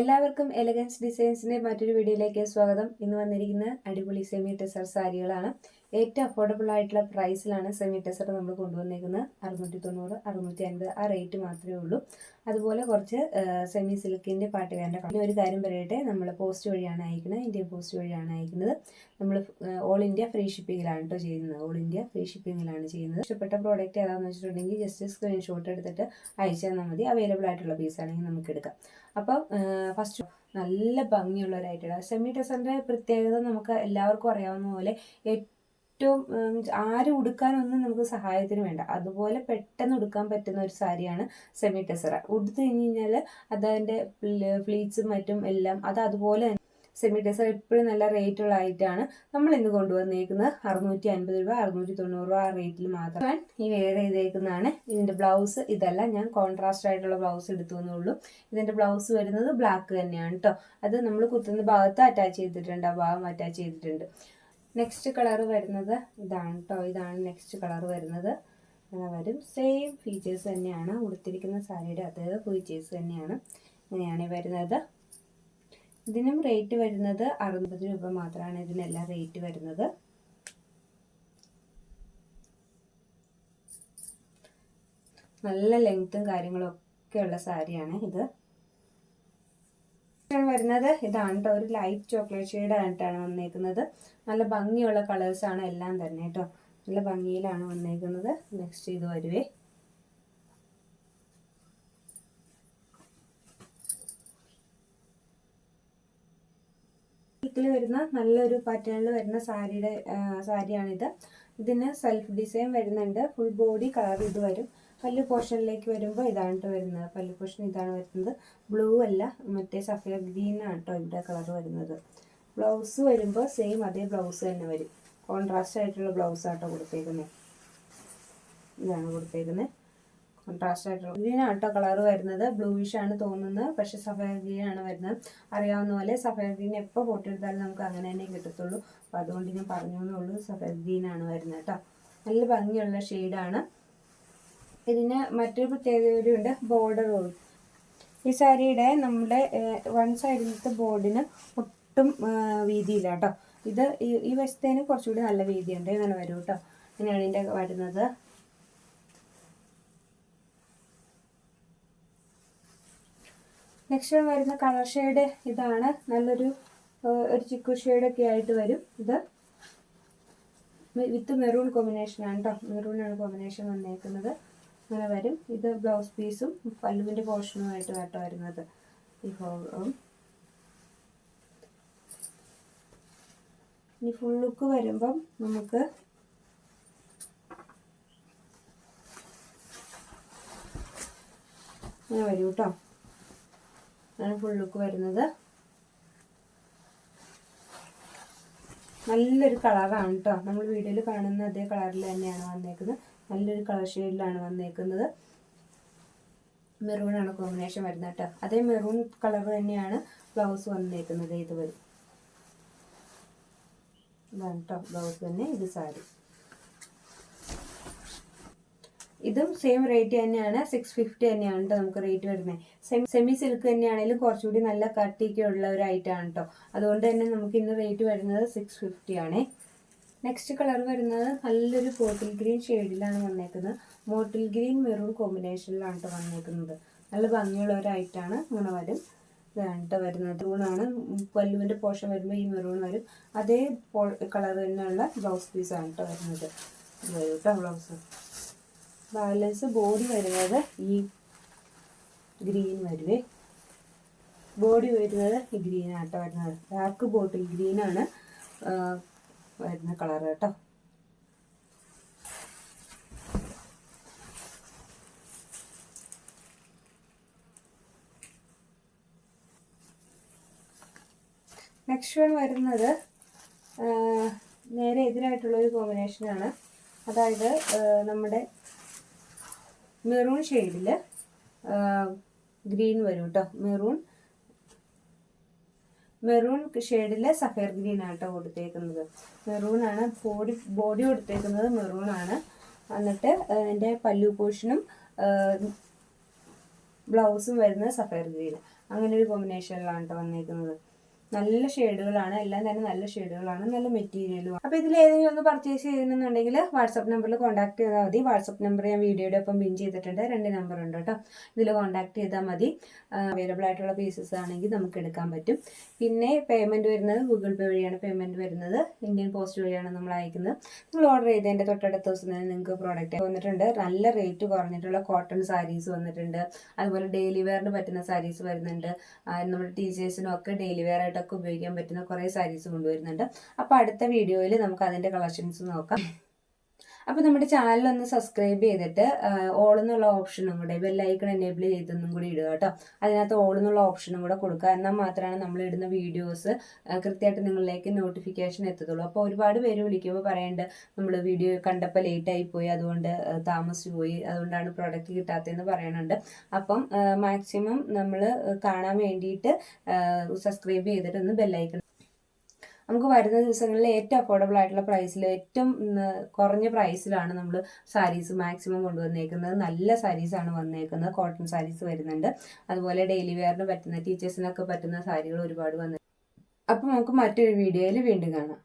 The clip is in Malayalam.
എല്ലാവർക്കും എലഗൻസ് ഡിസൈൻസിന്റെ മറ്റൊരു വീഡിയോയിലേക്ക് സ്വാഗതം. ഇന്ന് വന്നിരിക്കുന്ന അടിപൊളി സെമി ടെസർ സാരികളാണ്. ഏറ്റവും അഫോർഡബിൾ ആയിട്ടുള്ള പ്രൈസിലാണ് സെമി ടെസർ നമ്മൾ കൊണ്ടുവന്നിരിക്കുന്നത്. 690, 650 ആ റേറ്റ് മാത്രമേ ഉള്ളൂ. അതുപോലെ കുറച്ച് സെമി സിൽക്കിന്റെ പാട്ടുകാരൻ്റെ ഒരു കാര്യം പറയട്ടെ, നമ്മൾ പോസ്റ്റ് വഴിയാണ് അയക്കുന്നത്, ഇന്ത്യൻ പോസ്റ്റ് വഴിയാണ് അയക്കുന്നത്. നമ്മൾ ഓൾ ഇന്ത്യ ഫ്രീ ഷിപ്പിങ്ങിലാണ് കേട്ടോ ചെയ്യുന്നത്. ഓൾ ഇന്ത്യ ഫ്രീ ഷിപ്പിങ്ങിലാണ് ചെയ്യുന്നത്. ഇഷ്ടപ്പെട്ട പ്രോഡക്റ്റ് ഏതാണെന്ന് വെച്ചിട്ടുണ്ടെങ്കിൽ ജസ്റ്റ് സ്ക്രീൻഷോട്ട് എടുത്തിട്ട് അയച്ചു തന്നാൽ മതി. അവൈലബിൾ ആയിട്ടുള്ള പീസാണെങ്കിൽ നമുക്ക് എടുക്കാം. അപ്പം ഫസ്റ്റ് നല്ല ഭംഗിയുള്ളവരായിട്ടുള്ള സെമി ടെസറിൻ്റെ പ്രത്യേകത നമുക്ക് എല്ലാവർക്കും അറിയാവുന്ന പോലെ ഏറ്റവും ആരും ഉടുക്കാനൊന്നും നമുക്ക് സഹായത്തിന് വേണ്ട, അതുപോലെ പെട്ടെന്ന് ഉടുക്കാൻ പറ്റുന്ന ഒരു സാരിയാണ് സെമി ടെസർ. ഉടുത്ത് കഴിഞ്ഞ് കഴിഞ്ഞാൽ അതതിൻ്റെ ഫ്ലീറ്റ്സും മറ്റും എല്ലാം അതുപോലെ സെമി ടെസർ എപ്പോഴും നല്ല റേറ്റുള്ള ആയിട്ടാണ് നമ്മൾ ഇന്ന് കൊണ്ടുവന്നേക്കുന്നത്. 650 രൂപ, 690 രൂപ ആ റേറ്റിൽ മാത്രം ഈ വെയർ ചെയ്തേക്കുന്നതാണ്. ഇതിൻ്റെ ബ്ലൗസ് ഇതല്ല, ഞാൻ കോൺട്രാസ്റ്റ് ആയിട്ടുള്ള ബ്ലൗസ് എടുത്തു എന്നുള്ളൂ. ഇതിൻ്റെ ബ്ലൗസ് വരുന്നത് ബ്ലാക്ക് തന്നെയാണ് കേട്ടോ. അത് നമ്മൾ കുത്തുന്ന ഭാഗത്ത് അറ്റാച്ച് ചെയ്തിട്ടുണ്ട്, ആ ഭാഗം അറ്റാച്ച് ചെയ്തിട്ടുണ്ട്. നെക്സ്റ്റ് കളർ വരുന്നത് ഇതാണ് കേട്ടോ. ഇതാണ് നെക്സ്റ്റ് കളർ വരുന്നത്. അങ്ങനെ വരും. സെയിം ഫീച്ചേഴ്സ് തന്നെയാണ്, ഉടുത്തിരിക്കുന്ന സാരിയുടെ അതേ ഫീച്ചേഴ്സ് തന്നെയാണ്. ഇങ്ങനെയാണ് വരുന്നത്. ഇതിനും റേറ്റ് വരുന്നത് 60 രൂപ മാത്രമാണ്. ഇതിനെല്ലാം റേറ്റ് വരുന്നത്. നല്ല ലെങ്ത്തും കാര്യങ്ങളും ഒക്കെ ഉള്ള സാരിയാണ് ഇത്. വരുന്നത് ഇതാണ് കേട്ടോ. ഒരു ലൈറ്റ് ചോക്ലേറ്റ് ഷെയ്ഡ് ആയിട്ടാണ് വന്നേക്കുന്നത്. നല്ല ഭംഗിയുള്ള കളേഴ്സാണ് എല്ലാം തന്നെ കേട്ടോ. നല്ല ഭംഗിയിലാണ് വന്നേക്കുന്നത്. നെക്സ്റ്റ് ഇത് വരുവേ. വരുന്ന നല്ലൊരു പാറ്റേണിൽ വരുന്ന സാരിയാണിത്. ഇതിന് സെൽഫ് ഡിസൈൻ വരുന്നുണ്ട്. ഫുൾ ബോഡി കളർ ഇത് വരും. പല്ലു പോർഷനിലേക്ക് വരുമ്പോൾ ഇതാണ് വരുന്നത്. പല്ലു പോർഷൻ ഇതാണ് വരുന്നത്. ബ്ലൂ അല്ല, മറ്റേ സഫയർ ഗ്രീൻ ആണ് കേട്ടോ ഇവിടെ കളർ വരുന്നത്. ബ്ലൗസ് വരുമ്പോൾ സെയിം അതേ ബ്ലൗസ് തന്നെ വരും. കോൺട്രാസ്റ്റ് ആയിട്ടുള്ള ബ്ലൗസ് ആട്ടോ കൊടുത്തേക്കുന്നത്. ഇതാണ് കൊടുത്തേക്കുന്നത്. കോൺട്രാസ്റ്റ് ആയിട്ടുള്ള ഗ്രീനാണ് കേട്ടോ കളർ വരുന്നത്. ബ്ലൂയിഷ് ആണ് തോന്നുന്നത്, പക്ഷെ സഫയർ ഗ്രീൻ ആണ് വരുന്നത്. അറിയാവുന്ന പോലെ സഫയർ ഗ്രീൻ എപ്പോൾ ഫോട്ടോ എടുത്താലും നമുക്ക് അങ്ങനെ തന്നെ കിട്ടത്തുള്ളൂ. അപ്പോൾ അതുകൊണ്ട് ഞാൻ പറഞ്ഞു എന്നുള്ളൂ. സഫയർ ഗ്രീൻ ആണ് വരുന്നത് കേട്ടോ. നല്ല ഭംഗിയുള്ള ഷെയ്ഡാണ്. ഇതിന് മറ്റൊരു പ്രത്യേകത ഉണ്ട്, ബോർഡർ. ഈ സാരിയുടെ നമ്മുടെ വൺ സൈഡിലത്തെ ബോർഡിന് ഒട്ടും വീതിയില്ല കേട്ടോ. ഇത് ഈ വശത്തേന് കുറച്ചുകൂടി നല്ല വീതിയുണ്ട്. ഇങ്ങനെ വരും കേട്ടോ. ഇങ്ങനെയാണ് ഇതിൻ്റെ വരുന്നത്. നെക്സ്റ്റ് വരുന്ന കളർ ഷെയ്ഡ് ഇതാണ്. നല്ലൊരു ചിക്കു ഷെയ്ഡൊക്കെ ആയിട്ട് വരും. ഇത് വിത്ത് മെറൂൺ കോമ്പിനേഷൻ ആണ് കേട്ടോ. മെറൂണാണ് കോമ്പിനേഷൻ വന്നേക്കുന്നത്. അങ്ങനെ വരും. ഇത് ബ്ലൗസ് പീസും പല്ലുവിൻ്റെ പോർഷനുമായിട്ട് കേട്ടോ വരുന്നത്. ഇനി ഫുൾ ലുക്ക് വരുമ്പം നമുക്ക് അങ്ങനെ വരും കേട്ടോ. ആണ് ഫുൾ ലുക്ക് വരുന്നത്. നല്ലൊരു കളറാണ് കേട്ടോ. നമ്മൾ വീഡിയോയിൽ കാണുന്ന അതേ കളറിൽ തന്നെയാണ് വന്നേക്കുന്നത്. നല്ലൊരു കളർ ഷെയ്ഡിലാണ് വന്നേക്കുന്നത്. മെറൂണാണ് കോമ്പിനേഷൻ വരുന്നത് കേട്ടോ. അതേ മെറൂൺ കളർ തന്നെയാണ് ബ്ലൗസ് വന്നേക്കുന്നത്. ഇത് വരും. ഇതാണ് കേട്ടോ ബ്ലൗസ് തന്നെ. ഇത് സാരി. ഇതും സെയിം റേറ്റ് തന്നെയാണ്. 650 തന്നെയാണ് കേട്ടോ നമുക്ക് റേറ്റ് വരുന്നത്. സെമി സിൽക്ക് തന്നെയാണെങ്കിലും കുറച്ചുകൂടി നല്ല കട്ടിയൊക്കെ ഉള്ള ഒരു ഐറ്റമാണ് കേട്ടോ. അതുകൊണ്ട് തന്നെ നമുക്ക് ഇന്ന് റേറ്റ് വരുന്നത് 650 ആണേ. നെക്സ്റ്റ് കളർ വരുന്നത് നല്ലൊരു ബോട്ടിൽ ഗ്രീൻ ഷെയ്ഡിലാണ് വന്നേക്കുന്നത്. ബോട്ടിൽ ഗ്രീൻ മെറൂൺ കോമ്പിനേഷനിലാണ് കേട്ടോ വന്നേക്കുന്നത്. നല്ല ഭംഗിയുള്ള ഒരു ഐറ്റമാണ്. ഇങ്ങനെ വരും. ഇതാണ് കേട്ടോ വരുന്നത്. മെറൂണാണ്. പല്ലുവിൻ്റെ പോർഷൻ വരുമ്പോൾ ഈ മെറൂൺ വരും. അതേ കളർ തന്നെയുള്ള ബ്ലൗസ് പീസാണ് കേട്ടോ വരുന്നത്. വരും കേട്ടോ ബ്ലൗസ്. ബാലൻസ് ബോഡി വരുന്നത് ഈ ഗ്രീൻ വരുവേ. ബോഡി വരുന്നത് ഈ ഗ്രീൻ ആട്ടോ വരുന്നത്. ഡാർക്ക് ബോട്ടിൽ ഗ്രീനാണ് വരുന്ന കളർ കേട്ടോ. നെക്സ്റ്റ് വൺ വരുന്നത് നേരെ എതിരായിട്ടുള്ളൊരു കോമ്പിനേഷനാണ്. അതായത് നമ്മുടെ മെറൂൺ ഷെയ്ഡിൽ ഗ്രീൻ വരും കേട്ടോ. മെറൂൺ ഷെയ്ഡിൽ സഫയർ ഗ്രീൻ ആട്ടോ കൊടുത്തേക്കുന്നത്. മെറൂണാണ് ബോഡി കൊടുത്തേക്കുന്നത്. മെറൂണാണ്. എന്നിട്ട് എൻ്റെ പല്ലു പോർഷനും ബ്ലൗസും വരുന്നത് സഫയർ ഗ്രീൻ. അങ്ങനെ ഒരു കോമ്പിനേഷനിലാണ് കേട്ടോ വന്നേക്കുന്നത്. നല്ല ഷെയ്ഡുകളാണ്, എല്ലാം തന്നെ നല്ല ഷെയ്ഡുകളാണ്, നല്ല മെറ്റീരിയലും. അപ്പോൾ ഇതിൽ ഏതെങ്കിലും ഒന്ന് പർച്ചേസ് ചെയ്യുന്നുണ്ടെങ്കിൽ വാട്സപ്പ് നമ്പറിൽ കോൺടാക്ട് ചെയ്താൽ മതി. വാട്സപ്പ് നമ്പർ ഞാൻ വീഡിയോയുടെ ഒപ്പം പിൻ ചെയ്തിട്ടുണ്ട്, 2 നമ്പർ ഉണ്ട് കേട്ടോ. ഇതിൽ കോൺടാക്ട് ചെയ്താൽ മതി. അവൈലബിൾ ആയിട്ടുള്ള പീസസ് ആണെങ്കിൽ നമുക്ക് എടുക്കാൻ പറ്റും. പിന്നെ പേയ്മെൻറ്റ് വരുന്നത് ഗൂഗിൾ പേ വഴിയാണ് പേയ്മെൻറ്റ് വരുന്നത്, ഇന്ത്യൻ പോസ്റ്റ് വഴിയാണ് നമ്മൾ അയക്കുന്നത്. നിങ്ങൾ ഓർഡർ ചെയ്തതിൻ്റെ തൊട്ടടുത്ത ദിവസം തന്നെ നിങ്ങൾക്ക് പ്രോഡക്റ്റ് വന്നിട്ടുണ്ട്. നല്ല റേറ്റ് കുറഞ്ഞിട്ടുള്ള കോട്ടൺ സാരീസ് വന്നിട്ടുണ്ട്. അതുപോലെ ഡെയിലി വെയറിന് പറ്റുന്ന സാരീസ് വരുന്നുണ്ട്. നമ്മുടെ ടീച്ചേഴ്സിനും ഒക്കെ ഡെയിലി വെയർ ആയിട്ടൊക്കെ ഉപയോഗിക്കാൻ പറ്റുന്ന കുറേ സാരീസ് കൊണ്ടുവരുന്നുണ്ട്. അപ്പോൾ അടുത്ത വീഡിയോയിൽ നമുക്ക് അതിൻ്റെ കളക്ഷൻസ് നോക്കാം. അപ്പോൾ നമ്മുടെ ചാനലൊന്ന് സബ്സ്ക്രൈബ് ചെയ്തിട്ട് ഓൾ എന്നുള്ള ഓപ്ഷനും കൂടെ, ബെല്ലൈക്കൺ എനേബിൾ ചെയ്തൊന്നും കൂടി ഇടുക കേട്ടോ. അതിനകത്ത് ഓൾ എന്നുള്ള ഓപ്ഷനും കൂടെ കൊടുക്കുക. എന്നാൽ മാത്രമാണ് നമ്മൾ ഇടുന്ന വീഡിയോസ് കൃത്യമായിട്ട് നിങ്ങളിലേക്ക് നോട്ടിഫിക്കേഷൻ എത്തത്തുള്ളൂ. അപ്പോൾ ഒരുപാട് പേര് വിളിക്കുമ്പോൾ പറയുന്നുണ്ട് നമ്മൾ വീഡിയോ കണ്ടപ്പോൾ ലേറ്റായി പോയി, അതുകൊണ്ട് താമസിച്ചു പോയി, അതുകൊണ്ടാണ് പ്രോഡക്റ്റ് കിട്ടാത്തതെന്ന് പറയുന്നുണ്ട്. അപ്പം മാക്സിമം നമ്മൾ കാണാൻ വേണ്ടിയിട്ട് സബ്സ്ക്രൈബ് ചെയ്തിട്ട് ഒന്ന് ബെല്ലൈക്കൺ. നമുക്ക് വരുന്ന ദിവസങ്ങളിൽ ഏറ്റവും അഫോർഡബിൾ ആയിട്ടുള്ള പ്രൈസിൽ, ഏറ്റവും കുറഞ്ഞ പ്രൈസിലാണ് നമ്മൾ സാരീസ് മാക്സിമം കൊണ്ടുവന്നേക്കുന്നത്. നല്ല സാരീസാണ് വന്നേക്കുന്നത്. കോട്ടൺ സാരീസ് വരുന്നുണ്ട്. അതുപോലെ ഡെയിലി വെയറിന് പറ്റുന്ന, ടീച്ചേഴ്സിനൊക്കെ പറ്റുന്ന സാരികൾ ഒരുപാട് വന്നിട്ടുണ്ട്. അപ്പോൾ നമുക്ക് മറ്റൊരു വീഡിയോയിൽ വീണ്ടും കാണാം.